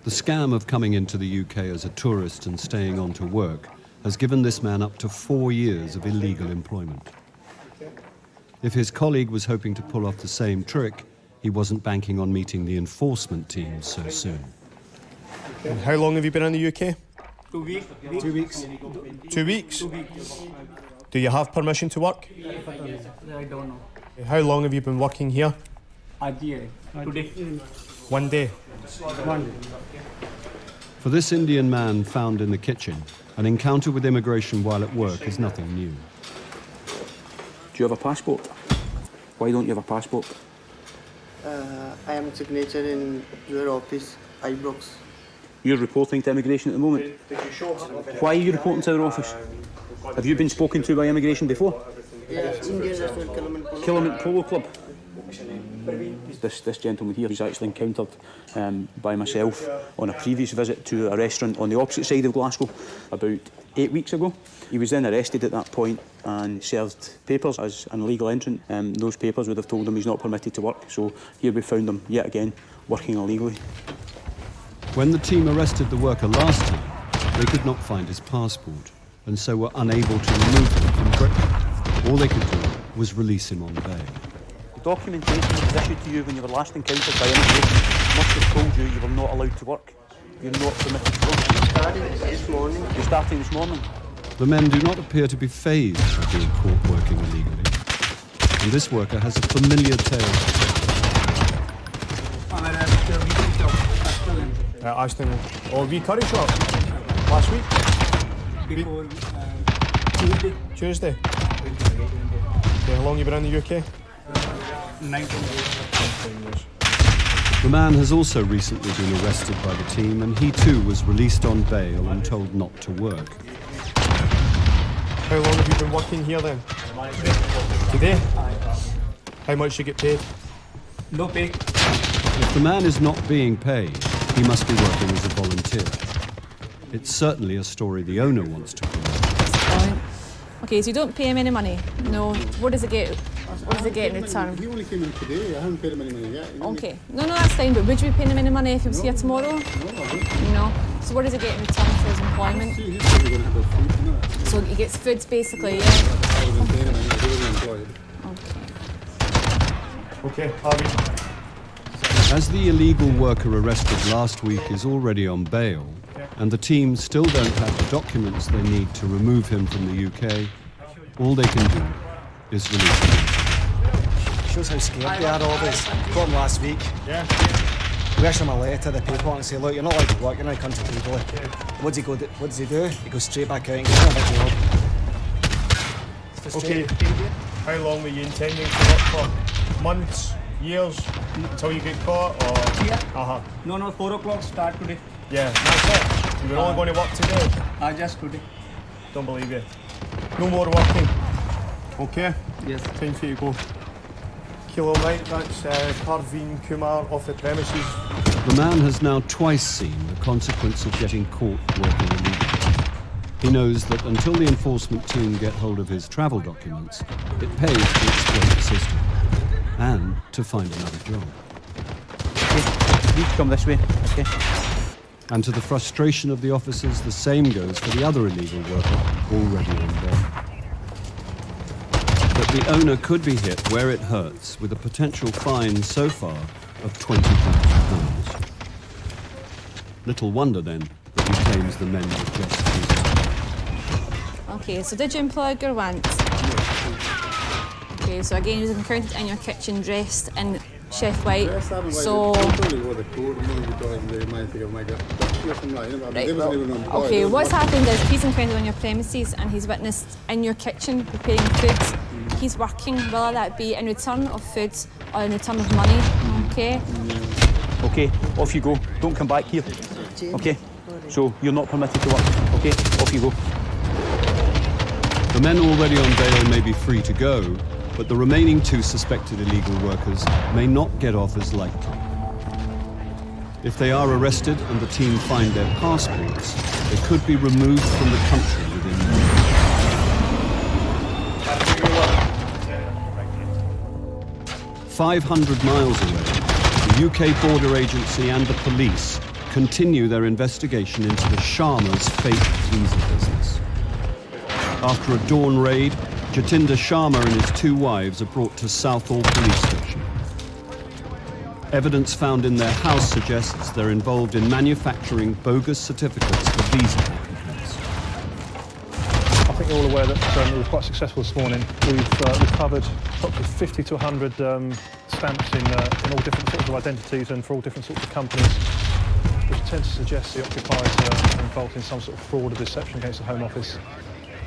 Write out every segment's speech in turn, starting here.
The scam of coming into the UK as a tourist and staying on to work has given this man up to 4 years of illegal employment. If his colleague was hoping to pull off the same trick, he wasn't banking on meeting the enforcement team so soon. And how long have you been in the UK? 2 weeks. 2 weeks. 2 weeks? Do you have permission to work? I don't know. How long have you been working here? Today. 1 day. 1 day. For this Indian man found in the kitchen, an encounter with immigration while at work is nothing new. Do you have a passport? Why don't you have a passport? I am signature in your office, Ibrox. You're reporting to immigration at the moment. Why are you reporting to their office? Have you been spoken to by immigration before? Yes, Indian restaurant, Killamant Killamant Polo Club. This gentleman here was actually encountered by myself on a previous visit to a restaurant on the opposite side of Glasgow about 8 weeks ago. He was then arrested at that point and served papers as an illegal entrant. Those papers would have told him he's not permitted to work, so here we found him yet again working illegally. When the team arrested the worker last time, they could not find his passport and so were unable to remove him from Britain. All they could do was release him on bail. The documentation that was issued to you when you were last encountered by immigration must have told you you were not allowed to work. You're not permitted to work. this morning. You're starting this morning. The men do not appear to be fazed by being caught working illegally. And this worker has a familiar tale to tell. Ashton, we curry shop last week? Before Tuesday. Okay, how long have you been in the UK? 19 years. The man has also recently been arrested by the team, and he too was released on bail and told not to work. How long have you been working here then? Today? How much do you get paid? No pay. If the man is not being paid, he must be working as a volunteer. It's certainly a story the owner wants to promote. Okay, so you don't pay him any money. No. What does it get? What does it get in return? He only came in today. I haven't paid him any money yet. Okay. No, that's fine. But would you be paying him any money if he was here tomorrow? No, I wouldn't. No. So what does he get in return for his employment? He's probably going to have a food, isn't it? So he gets food basically, yeah. I wasn't paying him anything. He wasn't employed. Okay, Harvey. As the illegal worker arrested last week is already on bail, and the team still don't have the documents they need to remove him from the UK, all they can do is release him. Shows how scared they are of us. Got him last week. Yeah. We issued him a letter to the paper and say, look, you're not allowed to work, you're not country legally. What does he do? He goes straight back out and gets another job. Okay, how long were you intending to work for? Months? Years? Until you get caught, or? Yeah. No, 4 o'clock start today. Yeah, that's it. You were only going to work today? Just today. Don't believe you. No more working. Okay? Yes. Time for you to go. Kilo Mike, that's Parveen Kumar off the premises. The man has now twice seen the consequence of getting caught working illegally. He knows that until the enforcement team get hold of his travel documents, it pays to exploit the system and to find another job. Okay, you come this way, okay? And to the frustration of the officers, the same goes for the other illegal worker already on bail. But the owner could be hit where it hurts with a potential fine so far of £20,000. Little wonder then that he claims the men were just used. Okay, so did you employ Gurwant? Okay, so again, he was encountered in your kitchen dressed in Chef White. So. Okay, what's happened is he's encountered on your premises and he's witnessed in your kitchen preparing food. He's working, whether that be in return of food or in return of money. Okay? Okay, off you go. Don't come back here. Okay? So you're not permitted to work. Okay? Off you go. The men already on bail may be free to go, but the remaining 2 suspected illegal workers may not get off as lightly. If they are arrested and the team find their passports, they could be removed from the country within minutes. 500 miles away, the UK Border Agency and the police continue their investigation into the Sharma's fake visa business. After a dawn raid, Jatinder Sharma and his 2 wives are brought to Southall Police Station. Evidence found in their house suggests they're involved in manufacturing bogus certificates for visa applicants. I think you're all aware that we were quite successful this morning. We've recovered approximately 50 to 100 stamps in all different sorts of identities and for all different sorts of companies, which tend to suggest the occupiers are involved in some sort of fraud or deception against the Home Office.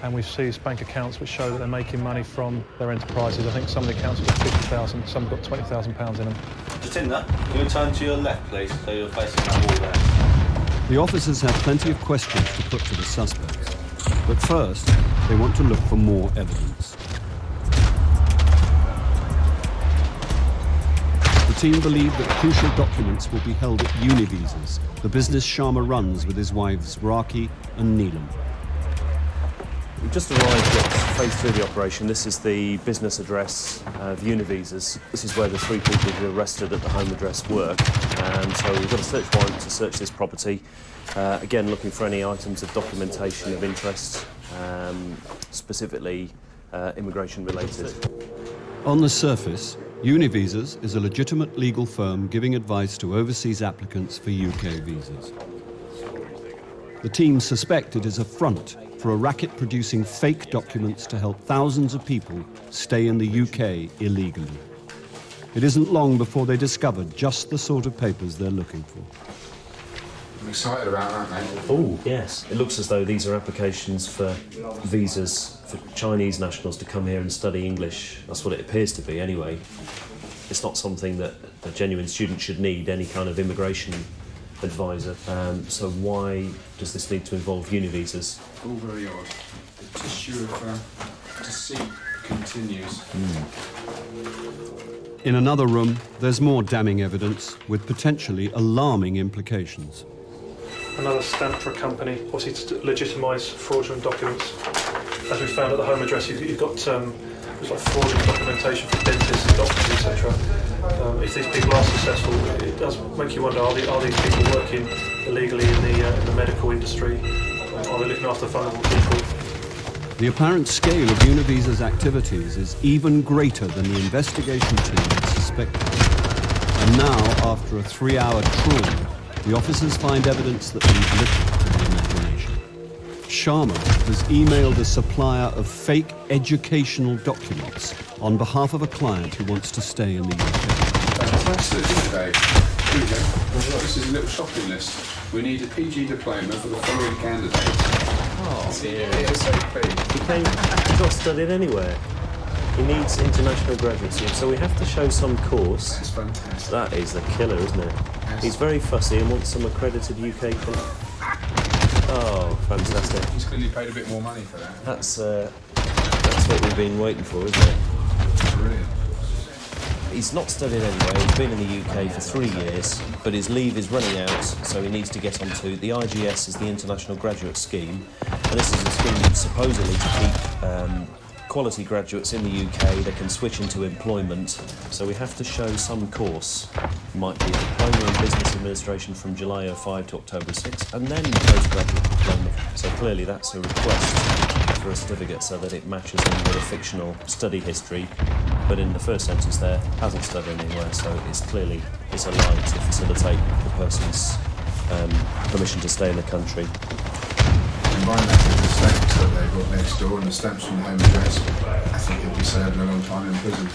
And we've seized bank accounts which show that they're making money from their enterprises. I think some of the accounts have got 50,000, some have got £20,000 in them. Jatinder, can you turn to your left, please, so you're facing that wall there? The officers have plenty of questions to put to the suspects. But first, they want to look for more evidence. The team believe that crucial documents will be held at Univisas, the business Sharma runs with his wives Raki and Neelam. We've just arrived at phase 3 of the operation. This is the business address of Univisas. This is where the 3 people who were arrested at the home address work. And so we've got a search warrant to search this property. Again, looking for any items of documentation of interest, specifically immigration related. On the surface, Univisas is a legitimate legal firm giving advice to overseas applicants for UK visas. The team suspect it is a front for a racket producing fake documents to help thousands of people stay in the UK illegally. It isn't long before they discovered just the sort of papers they're looking for. I'm excited about that, mate. Oh, yes. It looks as though these are applications for visas for Chinese nationals to come here and study English. That's what it appears to be, anyway. It's not something that a genuine student should need, any kind of immigration advisor. So why does this need to involve Univisas? All very odd. The tissue of deceit continues. In another room, there's more damning evidence with potentially alarming implications. Another stamp for a company, obviously to legitimise fraudulent documents. As we found at the home address, you've got there's like fraudulent documentation for dentists and doctors, etc. If these people are successful, it does make you wonder, are these people working illegally in the medical industry? Are they looking after vulnerable people? The apparent scale of Univisas' activities is even greater than the investigation team had suspected. And now, after a 3-hour trawl, the officers find evidence that leaves little to the imagination. Sharma has emailed a supplier of fake educational documents on behalf of a client who wants to stay in the UK. Fantastic, isn't it, Dave? Here we go. This is a little shopping list. We need a PG diploma for the following candidates. Oh, dear. ASAP. He's not studied anywhere. He needs international graduate student, so we have to show some course. That's fantastic. That is the killer, isn't it? Yes. He's very fussy and wants some accredited UK. Oh, fantastic! He's clearly paid a bit more money for that. That's what we've been waiting for, isn't it? Brilliant. He's not studied anyway. He's been in the UK for 3 years, but his leave is running out, so he needs to get onto the IGS, is the International Graduate Scheme, and this is a scheme supposedly to keep quality graduates in the UK. They can switch into employment, so we have to show some course. Might be a diploma in business administration from July 05 to October 6, and then postgraduate diploma. So clearly that's a request for a certificate so that it matches in with a fictional study history. But in the first sentence there, hasn't studied anywhere, so it's clearly a lie to facilitate the person's permission to stay in the country. Combine that with the stamps that they've got next door and the stamps from the home address, I think he'll be serving a long time in prison.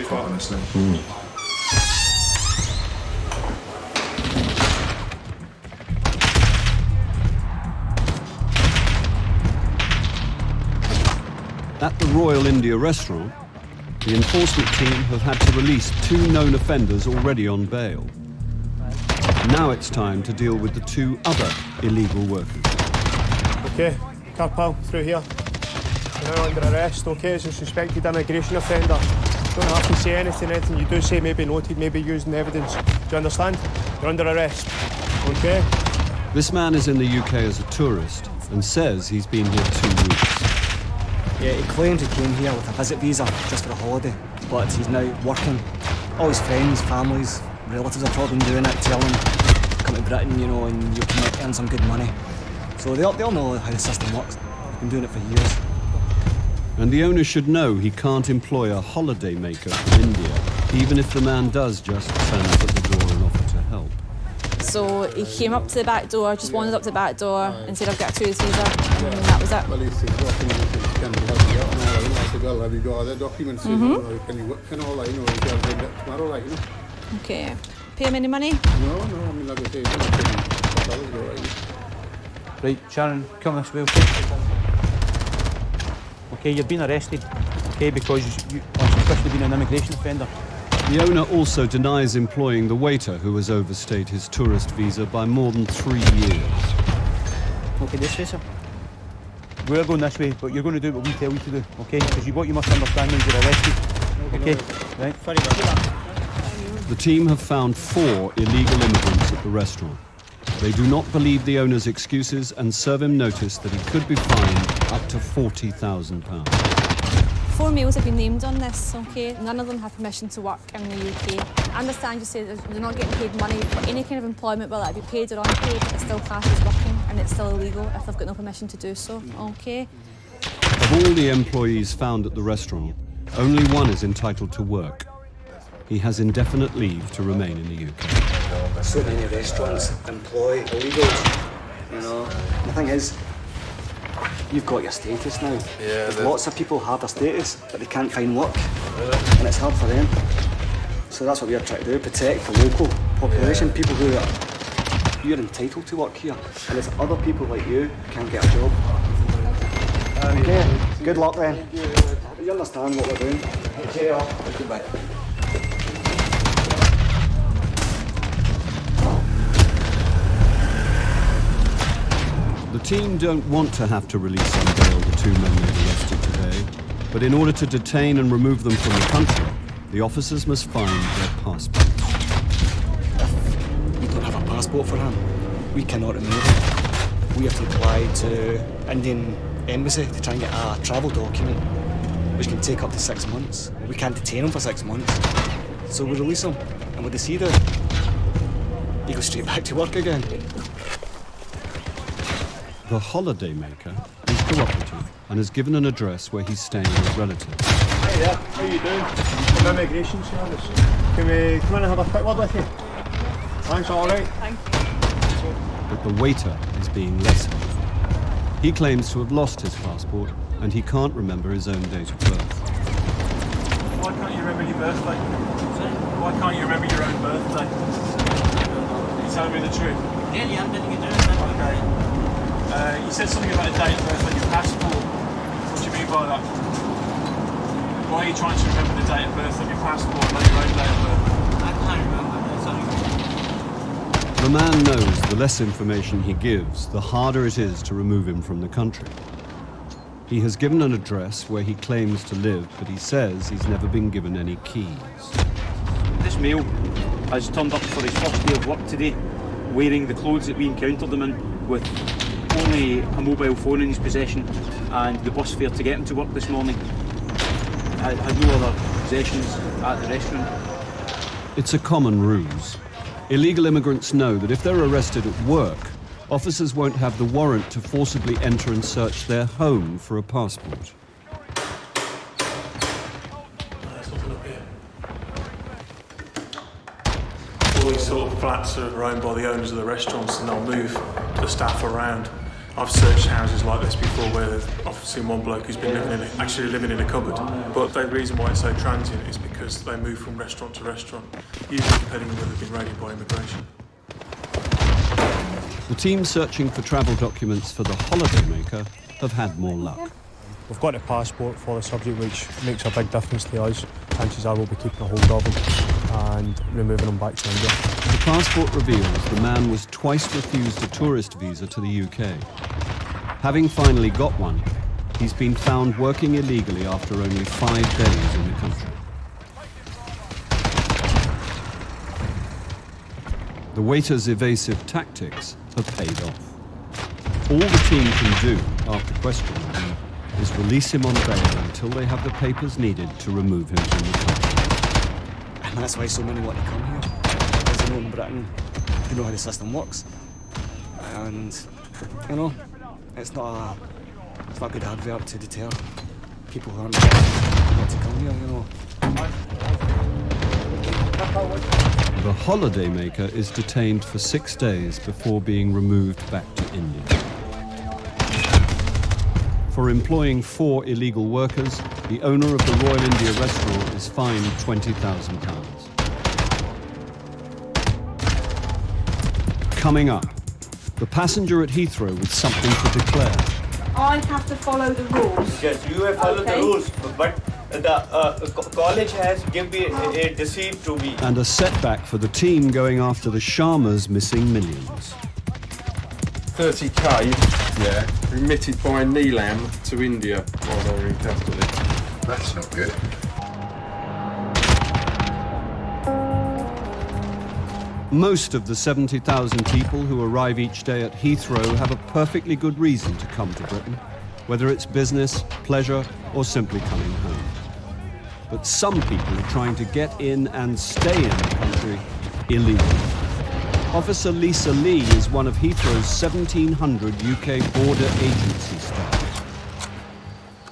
Quite honestly. At the Royal India restaurant, the enforcement team have had to release 2 known offenders already on bail. Now it's time to deal with the 2 other illegal workers. Okay, car pal, through here. You're now under arrest, okay, as a suspected immigration offender. Don't have to say anything you do say may be noted, may be used in evidence. Do you understand? You're under arrest, okay? This man is in the UK as a tourist and says he's been here 2 weeks. Yeah, he claimed he came here with a visit visa just for a holiday, but he's now working. All his friends, families, relatives have probably been doing it, telling him, come to Britain, you know, and you can earn some good money. So they all know how the system works. They've been doing it for years. And the owner should know he can't employ a holiday maker from India, even if the man does just turn up at the door and offer to help. So he came up to the back door, just wandered up to the back door and said, I've got a tourist visa, and that was it. Well, he said, can you help me out? And all that, I said, well, have you got other documents? Can you work and all that, you know, you can bring that tomorrow, like, you know. Okay. Pay him any money? No, I mean, like I say, you know, Right, Sharon, come this way, okay? Okay, you've been arrested, okay, because you are suspicious of being an immigration offender. The owner also denies employing the waiter who has overstayed his tourist visa by more than 3 years. Okay, this way, sir. We're going this way, but you're going to do what we tell you to do, okay? Because what you must understand is you're arrested, okay? Right? Sorry about that. The team have found 4 illegal immigrants at the restaurant. They do not believe the owner's excuses and serve him notice that he could be fined up to £40,000. 4 males have been named on this, okay? None of them have permission to work in the UK. I understand you say they're not getting paid money, but any kind of employment, whether that be paid or unpaid, it's still classed as working and it's still illegal if they've got no permission to do so, okay? Of all the employees found at the restaurant, only one is entitled to work. He has indefinite leave to remain in the UK. So many restaurants employ illegals, you know. The thing is, you've got your status now. Yeah, Lots of people have their status, but they can't find work, and it's hard for them. So that's what we're trying to do, protect the local population, people who are, you're entitled to work here, and there's other people like you who can't get a job. Okay, good luck then. You understand what we're doing. Goodbye. The team don't want to have to release on bail the 2 men they've arrested today, but in order to detain and remove them from the country, the officers must find their passports. We don't have a passport for him. We cannot remove him. We have to apply to Indian embassy to try and get a travel document, which can take up to 6 months. We can't detain him for 6 months. So we release him, and what does he do? He goes straight back to work again. The holiday maker is cooperative and has given an address where he's staying with relatives. Hi there, how you doing? From Immigration Service. Can we come in and have a quick word with you? Thanks, all right. Thank you. But the waiter is being less helpful. He claims to have lost his passport and he can't remember his own date of birth. Why can't you remember your birthday? Why can't you remember your own birthday? You tell me the truth. Yeah, I'm letting you do it. Okay. You said something about a date of birth on your passport. What do you mean by that? Why are you trying to remember the date of birth on your passport, not your own date of birth? I can't remember. The man knows the less information he gives, the harder it is to remove him from the country. He has given an address where he claims to live, but he says he's never been given any keys. This male has turned up for his first day of work today, wearing the clothes that we encountered him in, with only a mobile phone in his possession and the bus fare to get him to work this morning. I had no other possessions at the restaurant. It's a common ruse. Illegal immigrants know that if they're arrested at work, officers won't have the warrant to forcibly enter and search their home for a passport. All these sort of flats are owned by the owners of the restaurants and they'll move the staff around. I've searched houses like this before where I've seen one bloke who's been actually living in a cupboard. But the reason why it's so transient is because they move from restaurant to restaurant, usually depending on whether they've been raided by immigration. The team searching for travel documents for the holiday maker have had more luck. We've got a passport for the subject, which makes a big difference to us. Chances are we'll be keeping a hold of him and removing him back to India. The passport reveals the man was twice refused a tourist visa to the UK. Having finally got one, he's been found working illegally after only 5 days in the country. The waiter's evasive tactics have paid off. All the team can do after questioning him is release him on bail until they have the papers needed to remove him from the country. And that's why so many want to come here. Because they know in Britain they know how the system works. And, you know, it's not a good advert to deter people who aren't not to come here, you know. The holidaymaker is detained for 6 days before being removed back to India. For employing 4 illegal workers, the owner of the Royal India restaurant is fined £20,000. Coming up, the passenger at Heathrow with something to declare. I have to follow the rules. Yes, you have followed the rules, but the college has given a deceit to me. And a setback for the team going after the Sharmas missing millions. 30k, yeah, remitted by Neelam to India while they were in custody. That's not good. Most of the 70,000 people who arrive each day at Heathrow have a perfectly good reason to come to Britain, whether it's business, pleasure, or simply coming home. But some people are trying to get in and stay in the country illegally. Officer Lisa Lee is one of Heathrow's 1,700 UK border agency staff.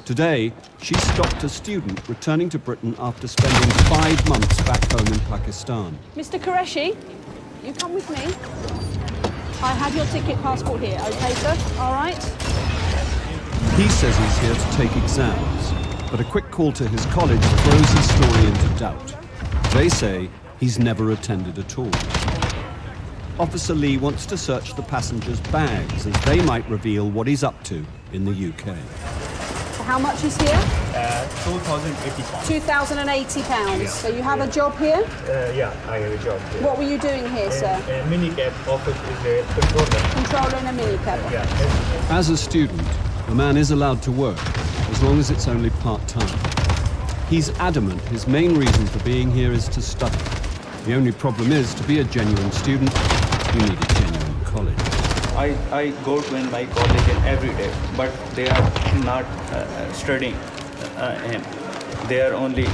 Today, she stopped a student returning to Britain after spending 5 months back home in Pakistan. Mr. Qureshi, you come with me. I have your ticket passport here, okay, sir? All right? He says he's here to take exams, but a quick call to his college throws his story into doubt. They say he's never attended at all. Officer Lee wants to search the passengers' bags as they might reveal what he's up to in the UK. So how much is here? £2,080. £2,080. So you have a job here? Yeah, I have a job here. What were you doing here, sir? A minicab office is a controller. Controlling a minicab. Yeah. As a student, the man is allowed to work, as long as it's only part-time. He's adamant his main reason for being here is to study. The only problem is, to be a genuine student, you need a genuine college. I go to my college every day, but they are not studying him. They are only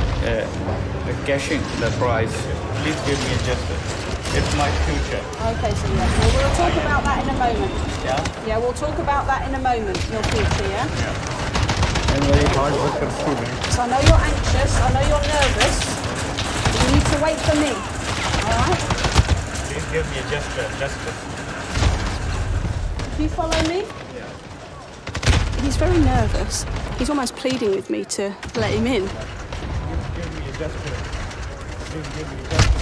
cashing the prize. Please give me justice. It's my future. Okay, so yeah, well, we'll talk about that in a moment. Yeah? Yeah, we'll talk about that in a moment, your future, yeah? I'm very hard worker student. So I know you're anxious, I know you're nervous. You need to wait for me, all right? Please give me justice. Can you follow me? Yeah. He's very nervous. He's almost pleading with me to let him in.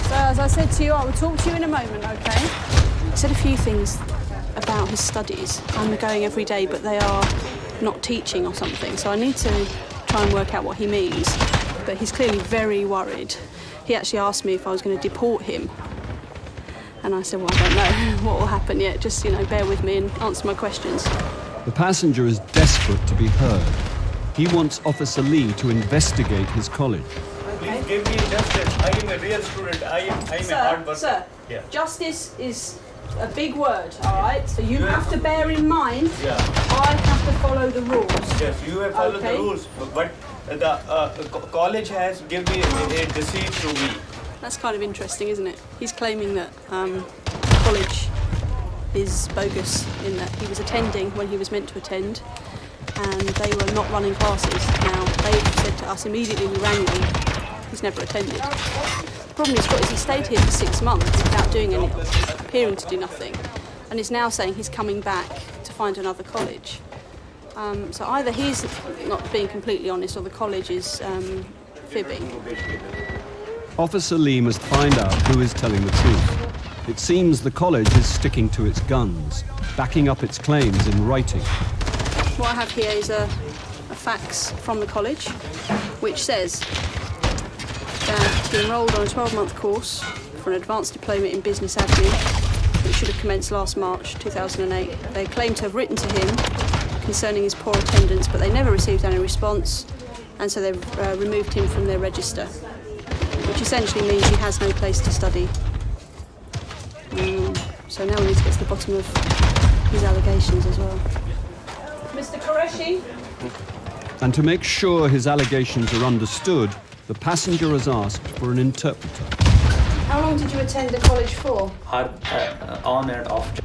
So as I said to you, I will talk to you in a moment, okay? He said a few things about his studies. I'm going every day, but they are not teaching or something. So I need to try and work out what he means. But he's clearly very worried. He actually asked me if I was going to deport him. And I said, well, I don't know what will happen yet. Just, you know, bear with me and answer my questions. The passenger is desperate to be heard. He wants Officer Lee to investigate his college. Please give me justice. I am a real student. I am a hard worker. Sir, yeah. Justice is a big word, all right? So you have to bear in mind, yeah. I have to follow the rules. Yes, you have followed the rules, but the college has given a deceit to me. That's kind of interesting, isn't it? He's claiming that college is bogus in that he was attending when he was meant to attend and they were not running classes. Now, they said to us immediately we rang them, he's never attended. The problem he's got is he stayed here for 6 months without doing anything, appearing to do nothing, and is now saying he's coming back to find another college. So either he's not being completely honest or the college is fibbing. Officer Lee must find out who is telling the truth. It seems the college is sticking to its guns, backing up its claims in writing. What I have here is a fax from the college, which says that he enrolled on a 12-month course for an advanced diploma in business admin, which should have commenced last March 2008. They claim to have written to him concerning his poor attendance, but they never received any response, and so they've removed him from their register, which essentially means he has no place to study. So now we need to get to the bottom of his allegations as well. Mr. Qureshi? And to make sure his allegations are understood, the passenger has asked for an interpreter. How long did you attend the college for? On and off.